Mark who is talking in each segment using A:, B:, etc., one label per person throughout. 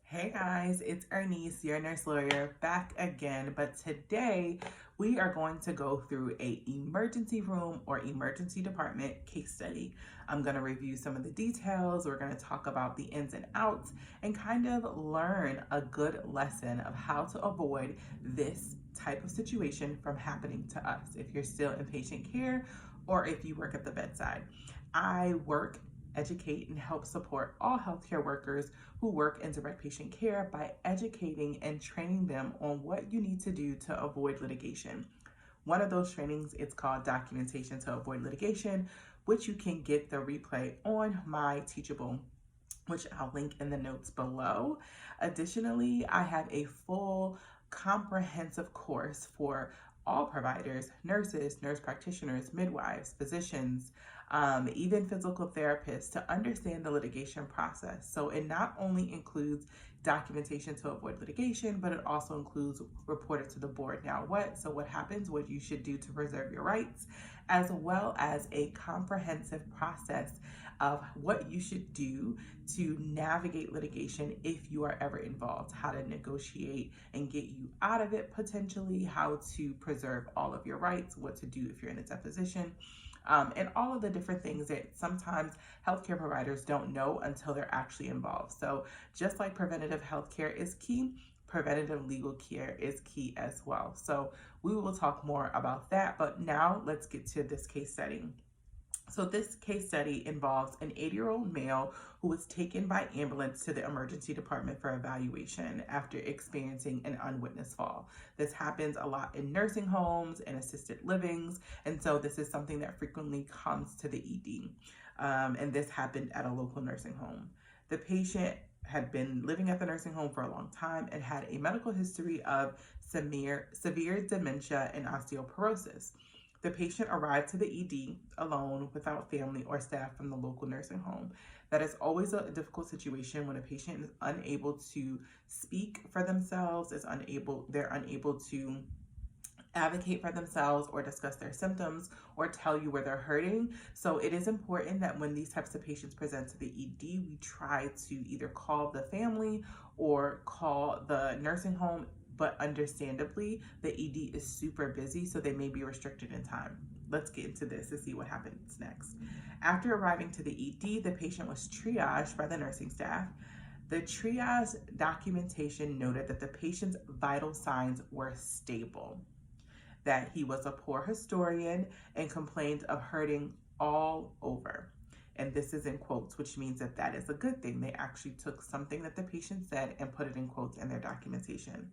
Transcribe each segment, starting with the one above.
A: Hey guys, it's Irnise, your nurse lawyer, back again. But today we are going to go through a emergency room or emergency department case study. I'm going to review some of the details. We're going to talk about the ins and outs and kind of learn a good lesson of how to avoid this type of situation from happening to us if you're still in patient care or if you work at the bedside. I work, educate, and help support all healthcare workers who work in direct patient care by educating and training them on what you need to do to avoid litigation. One of those trainings is called Documentation to Avoid Litigation, which you can get the replay on my Teachable, which I'll link in the notes below. Additionally, I have a full comprehensive course for all providers, nurses, nurse practitioners, midwives, physicians, even physical therapists to understand the litigation process. So it not only includes documentation to avoid litigation, but it also includes reported to the board now what, so what happens, what you should do to preserve your rights, as well as a comprehensive process of what you should do to navigate litigation if you are ever involved, how to negotiate and get you out of it potentially, how to preserve all of your rights, what to do if you're in a deposition, and all of the different things that sometimes healthcare providers don't know until they're actually involved. So just like preventative healthcare is key, preventative legal care is key as well. So we will talk more about that, but now let's get to this case study. So this case study involves an 80-year-old male who was taken by ambulance to the emergency department for evaluation after experiencing an unwitnessed fall. This happens a lot in nursing homes and assisted livings, and so this is something that frequently comes to the ED. And this happened at a local nursing home. The patient had been living at the nursing home for a long time and had a medical history of severe dementia and osteoporosis. The patient arrived to the ED alone without family or staff from the local nursing home. That is always a difficult situation when a patient is unable to speak for themselves, they're unable to advocate for themselves or discuss their symptoms or tell you where they're hurting. So it is important that when these types of patients present to the ED, we try to either call the family or call the nursing home, but understandably, the ED is super busy, so they may be restricted in time. Let's get into this to see what happens next. After arriving to the ED, the patient was triaged by the nursing staff. The triage documentation noted that the patient's vital signs were stable, that he was a poor historian and complained of hurting all over. And this is in quotes, which means that that is a good thing. They actually took something that the patient said and put it in quotes in their documentation.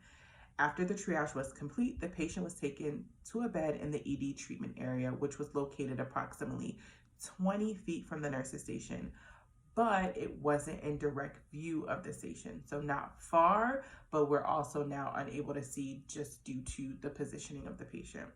A: After the triage was complete, the patient was taken to a bed in the ED treatment area, which was located approximately 20 feet from the nurse's station, but it wasn't in direct view of the station. So not far, but we're also now unable to see just due to the positioning of the patient.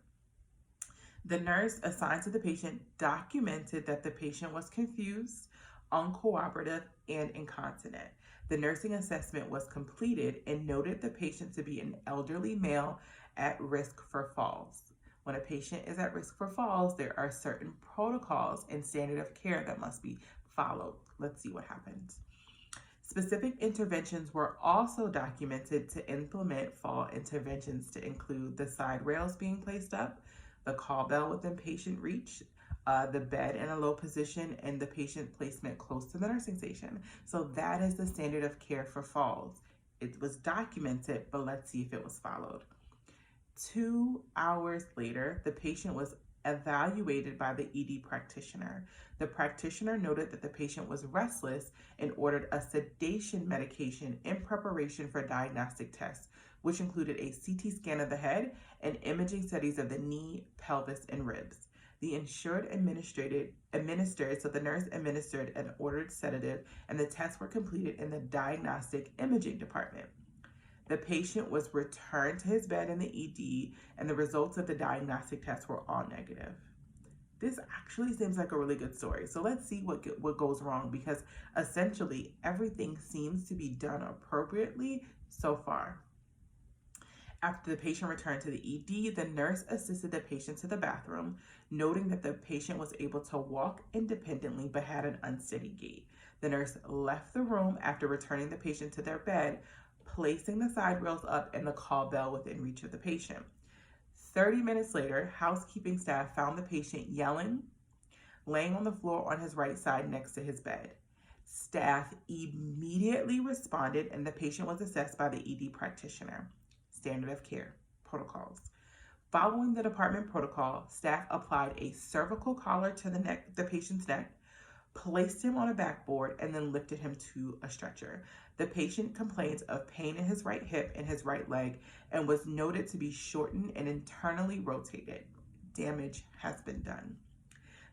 A: The nurse assigned to the patient documented that the patient was confused, uncooperative, and incontinent. The nursing assessment was completed and noted the patient to be an elderly male at risk for falls. When a patient is at risk for falls, there are certain protocols and standard of care that must be followed. Let's see what happens. Specific interventions were also documented to implement fall interventions to include the side rails being placed up, the call bell within patient reach, the bed in a low position, and the patient placement close to the nursing station. So that is the standard of care for falls. It was documented, but let's see if it was followed. 2 hours later, the patient was evaluated by the ED practitioner. The practitioner noted that the patient was restless and ordered a sedation medication in preparation for diagnostic tests, which included a CT scan of the head and imaging studies of the knee, pelvis, and ribs. The insured administered, so the nurse administered an ordered sedative, and the tests were completed in the diagnostic imaging department. The patient was returned to his bed in the ED, and the results of the diagnostic tests were all negative. This actually seems like a really good story. So let's see what goes wrong, because essentially everything seems to be done appropriately so far. After the patient returned to the ED, the nurse assisted the patient to the bathroom, noting that the patient was able to walk independently but had an unsteady gait. The nurse left the room after returning the patient to their bed, placing the side rails up and the call bell within reach of the patient. 30 minutes later, housekeeping staff found the patient yelling, laying on the floor on his right side next to his bed. Staff immediately responded and the patient was assessed by the ED practitioner. Standard of care protocols. Following the department protocol, staff applied a cervical collar to the patient's neck, placed him on a backboard, and then lifted him to a stretcher. The patient complains of pain in his right hip and his right leg and was noted to be shortened and internally rotated. Damage has been done.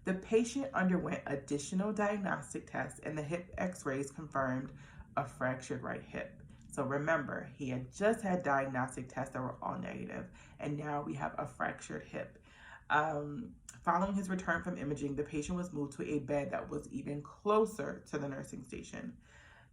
A: The patient underwent additional diagnostic tests and the hip x-rays confirmed a fractured right hip. So remember, he had just had diagnostic tests that were all negative, and now we have a fractured hip. Following his return from imaging, the patient was moved to a bed that was even closer to the nursing station.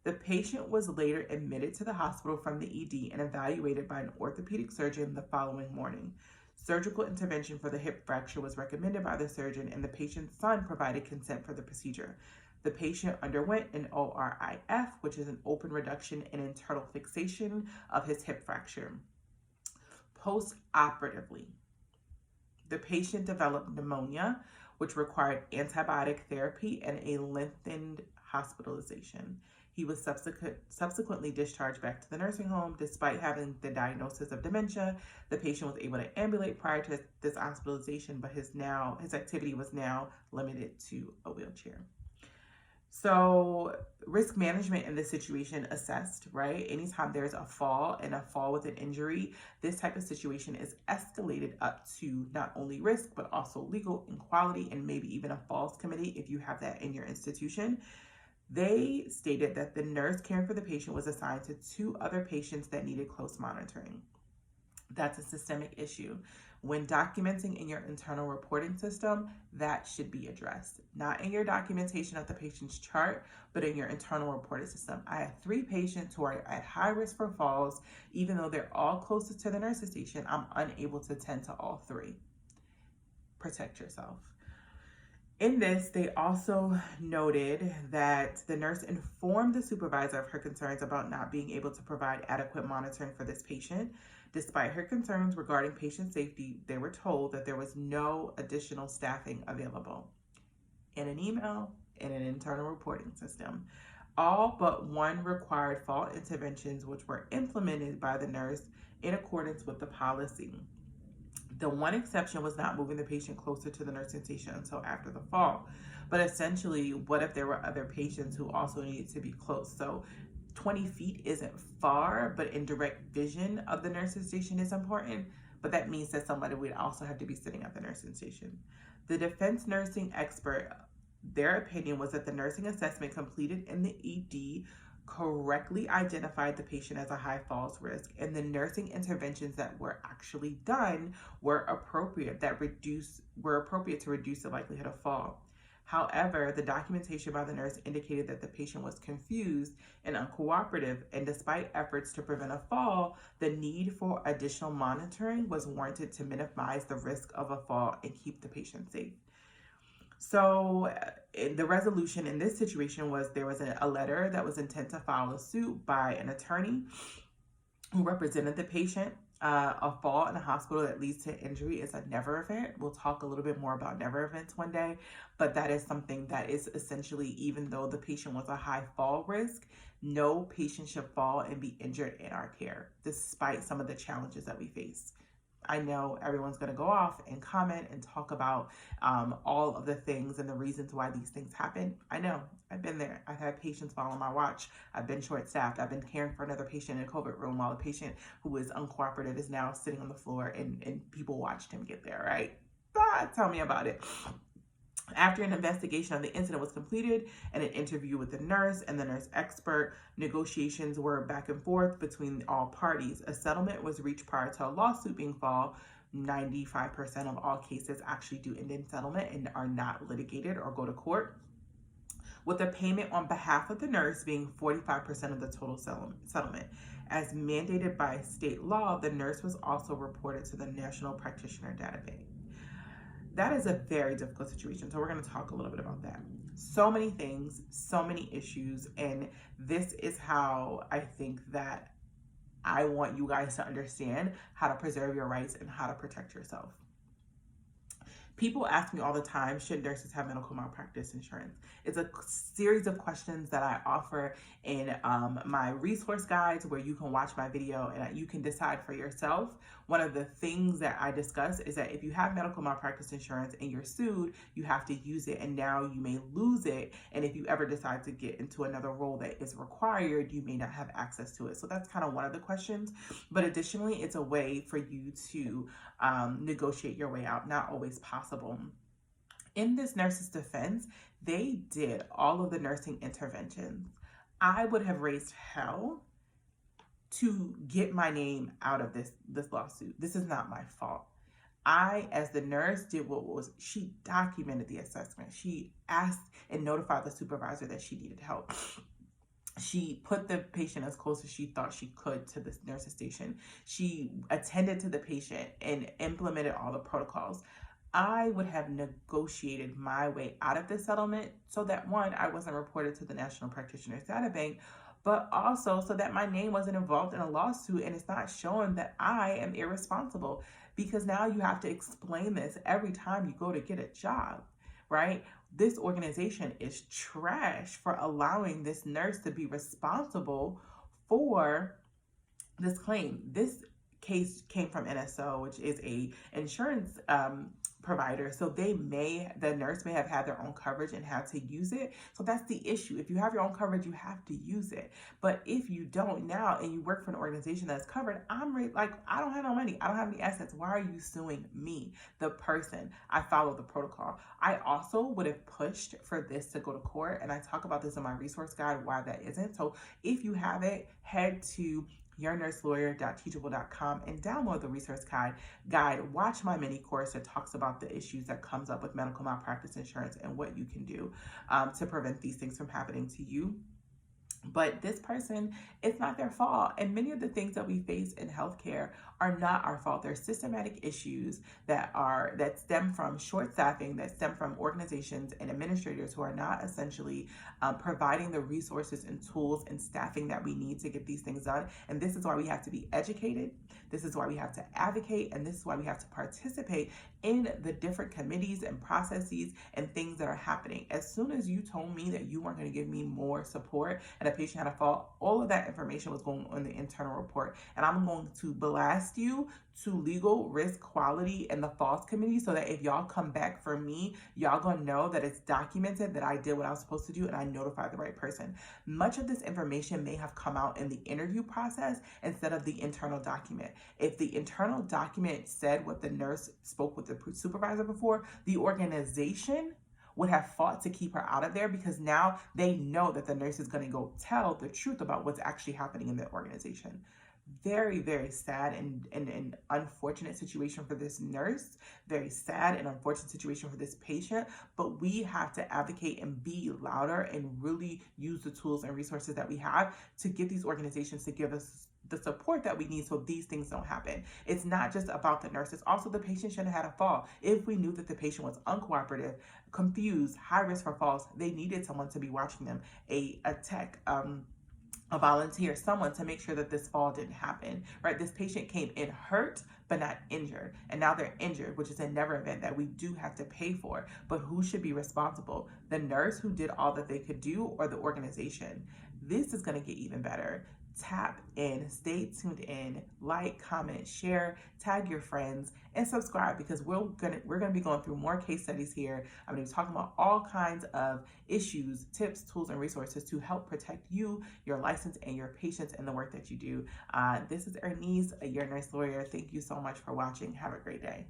A: The patient was later admitted to the hospital from the ED and evaluated by an orthopedic surgeon the following morning. Surgical intervention for the hip fracture was recommended by the surgeon, and the patient's son provided consent for the procedure. The patient underwent an ORIF, which is an open reduction and internal fixation of his hip fracture. Post-operatively, the patient developed pneumonia, which required antibiotic therapy and a lengthened hospitalization. He was subsequently discharged back to the nursing home. Despite having the diagnosis of dementia, the patient was able to ambulate prior to this hospitalization, but his activity was now limited to a wheelchair. So risk management in this situation assessed, right? Anytime there's a fall and a fall with an injury, this type of situation is escalated up to not only risk, but also legal and quality, and maybe even a falls committee if you have that in your institution. They stated that the nurse caring for the patient was assigned to 2 other patients that needed close monitoring. That's a systemic issue. When documenting in your internal reporting system, that should be addressed. Not in your documentation of the patient's chart, but in your internal reporting system. I have 3 patients who are at high risk for falls. Even though they're all closest to the nurse's station, I'm unable to tend to all 3. Protect yourself. In this, they also noted that the nurse informed the supervisor of her concerns about not being able to provide adequate monitoring for this patient. Despite her concerns regarding patient safety, they were told that there was no additional staffing available. In an email, in an internal reporting system, all but 1 required fall interventions, which were implemented by the nurse in accordance with the policy. The one exception was not moving the patient closer to the nursing station until after the fall. But essentially, what if there were other patients who also needed to be close? So 20 feet isn't far, but in direct vision of the nursing station is important. But that means that somebody would also have to be sitting at the nursing station. The defense nursing expert, their opinion was that the nursing assessment completed in the ED correctly identified the patient as a high falls risk, and the nursing interventions that were actually done were appropriate to reduce the likelihood of fall. However, the documentation by the nurse indicated that the patient was confused and uncooperative, and despite efforts to prevent a fall, the need for additional monitoring was warranted to minimize the risk of a fall and keep the patient safe. So the resolution in this situation was there was a letter that was intended to file a suit by an attorney who represented the patient. A fall in a hospital that leads to injury is a never event. We'll talk a little bit more about never events one day, but that is something that is essentially, even though the patient was a high fall risk, no patient should fall and be injured in our care, despite some of the challenges that we face. I know everyone's going to go off and comment and talk about all of the things and the reasons why these things happen. I know. I've been there. I've had patients fall on my watch. I've been short-staffed. I've been caring for another patient in a COVID room while a patient who is uncooperative is now sitting on the floor and people watched him get there, right? Tell me about it. After an investigation of the incident was completed and an interview with the nurse and the nurse expert, negotiations were back and forth between all parties. A settlement was reached prior to a lawsuit being filed. 95% of all cases actually do end in settlement and are not litigated or go to court, with the payment on behalf of the nurse being 45% of the total settlement. As mandated by state law, the nurse was also reported to the National Practitioner Database. That is a very difficult situation. So we're going to talk a little bit about that. So many things, so many issues, and this is how I think that I want you guys to understand how to preserve your rights and how to protect yourself. People ask me all the time, should nurses have medical malpractice insurance? It's a series of questions that I offer in my resource guides, where you can watch my video and you can decide for yourself. One of the things that I discuss is that if you have medical malpractice insurance and you're sued, you have to use it, and now you may lose it. And if you ever decide to get into another role that is required, you may not have access to it. So that's kind of one of the questions. But additionally, it's a way for you to negotiate your way out. Not always possible. In this nurse's defense, they did all of the nursing interventions. I would have raised hell to get my name out of this lawsuit. This is not my fault. I, as the nurse, did she documented the assessment. She asked and notified the supervisor that she needed help. She put the patient as close as she thought she could to the nurse's station. She attended to the patient and implemented all the protocols. I would have negotiated my way out of this settlement so that, one, I wasn't reported to the National Practitioners Database, but also so that my name wasn't involved in a lawsuit and it's not showing that I am irresponsible, because now you have to explain this every time you go to get a job, right? This organization is trash for allowing this nurse to be responsible for this claim. This case came from NSO, which is a insurance provider. So the nurse may have had their own coverage and had to use it. So that's the issue. If you have your own coverage, you have to use it. But if you don't now and you work for an organization that's covered, I don't have no money. I don't have any assets. Why are you suing me, the person? I follow the protocol. I also would have pushed for this to go to court. And I talk about this in my resource guide, why that isn't. So if you have it, head to yournurselawyer.teachable.com and download the resource guide. Watch my mini course that talks about the issues that comes up with medical malpractice insurance and what you can do to prevent these things from happening to you. But this person, it's not their fault. And many of the things that we face in healthcare are not our fault. They're systematic issues that stem from short staffing, that stem from organizations and administrators who are not essentially providing the resources and tools and staffing that we need to get these things done. And this is why we have to be educated. This is why we have to advocate. And this is why we have to participate in the different committees and processes and things that are happening. As soon as you told me that you weren't going to give me more support and a patient had a fault, all of that information was going on the internal report. And I'm going to blast you to legal, risk, quality, and the false committee, so that if y'all come back for me, y'all gonna know that it's documented that I did what I was supposed to do and I notified the right person. Much of this information may have come out in the interview process instead of the internal document. If the internal document said what the nurse spoke with the supervisor before, the organization would have fought to keep her out of there, because now they know that the nurse is going to go tell the truth about what's actually happening in the organization. Very, very sad and unfortunate situation for this nurse. Very sad and unfortunate situation for this patient. But we have to advocate and be louder and really use the tools and resources that we have to get these organizations to give us the support that we need so these things don't happen. It's not just about the nurse. It's also the patient shouldn't have had a fall. If we knew that the patient was uncooperative, confused, high risk for falls, they needed someone to be watching them, a tech, a volunteer, someone to make sure that this fall didn't happen, right? This patient came in hurt, but not injured. And now they're injured, which is a never event that we do have to pay for. But who should be responsible? The nurse who did all that they could do, or the organization? This is going to get even better. Tap in, stay tuned in, like, comment, share, tag your friends, and subscribe, because we're gonna be going through more case studies here. I'm gonna be talking about all kinds of issues, tips, tools, and resources to help protect you, your license, and your patients in the work that you do. This is Irnise, your nurse lawyer. Thank you so much for watching. Have a great day.